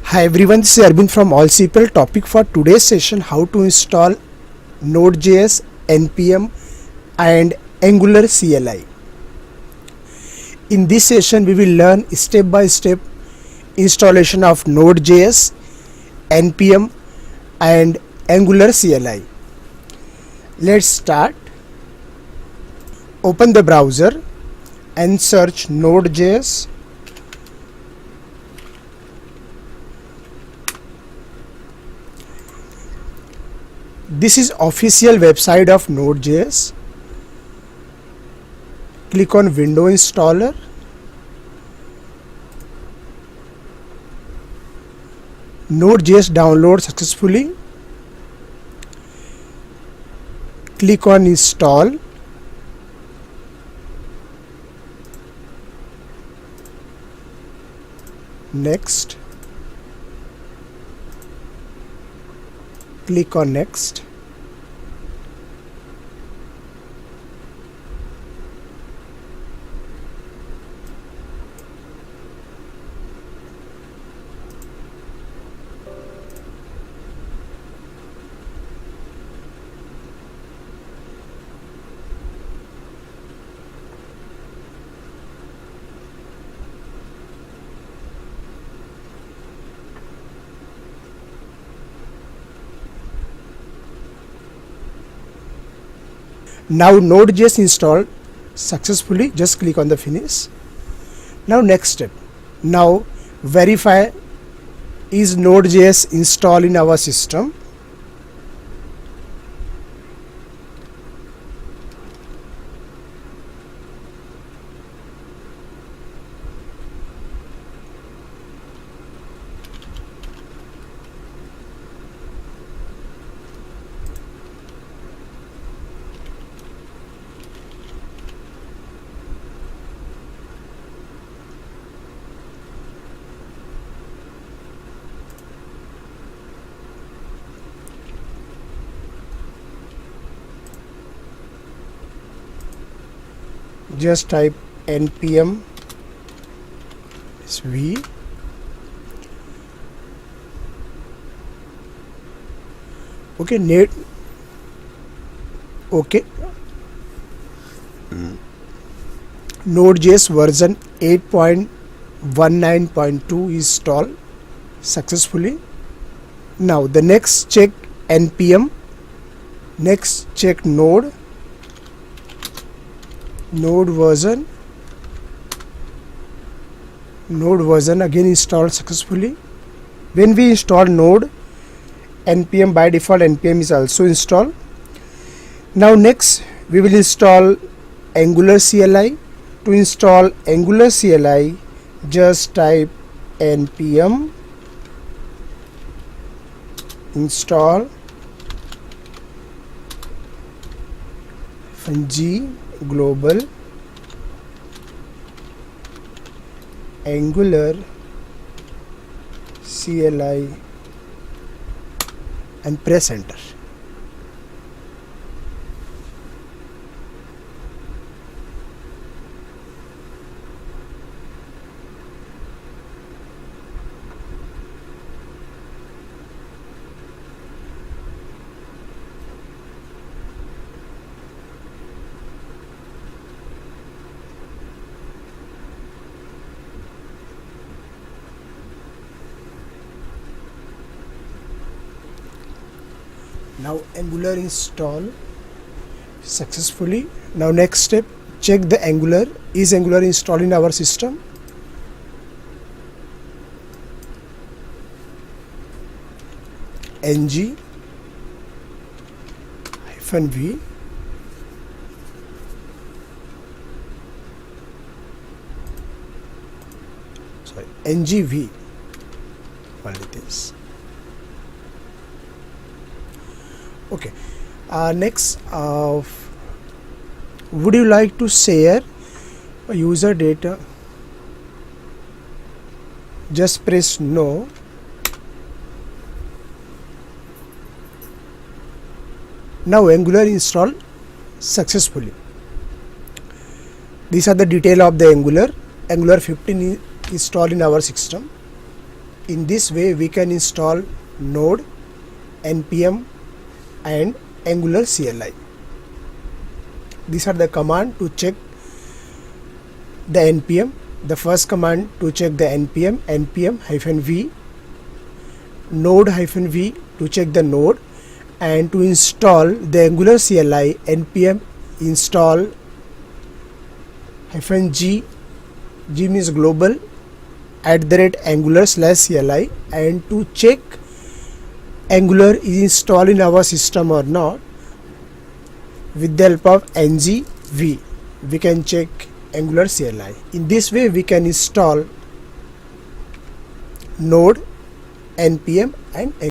Hi everyone, this is Arvind from All CPL. Topic for today's session: how to install Node.js, NPM and Angular CLI. In this session we will learn step by step installation of Node.js, NPM and Angular CLI. Let's start. Open the browser and search Node.js. This is official website of Node.js. Click on Window Installer. Node.js download successfully. Click on Install. Next. Click on Next. Now Node.js installed successfully. Just click on the finish. Now next step. Now verify is Node.js installed in our system. Just type npm v. Okay, Node.js version 8.19.2 is installed successfully. Now the next check npm. Next check node version again installed successfully. When we install node, npm by default npm is also installed. Now next we will install Angular CLI. To install Angular CLI, just type npm install g global Angular CLI and press enter. Now Angular install successfully. Now next step, check the Angular. Is Angular installed in our system? ng -v ngv only this. Okay, next would you like to share user data? Just press no. Now Angular installed successfully. These are the detail of the Angular 15 installed in our system. In this way we can install Node, NPM and Angular CLI. These are the command to check the NPM. The first command to check the NPM, npm-v, node-v to check the node, and to install the Angular CLI, npm install -g, g means global, @angular/CLI, and to check Angular is installed in our system or not, with the help of ng-v we can check Angular CLI. In this way we can install Node, NPM and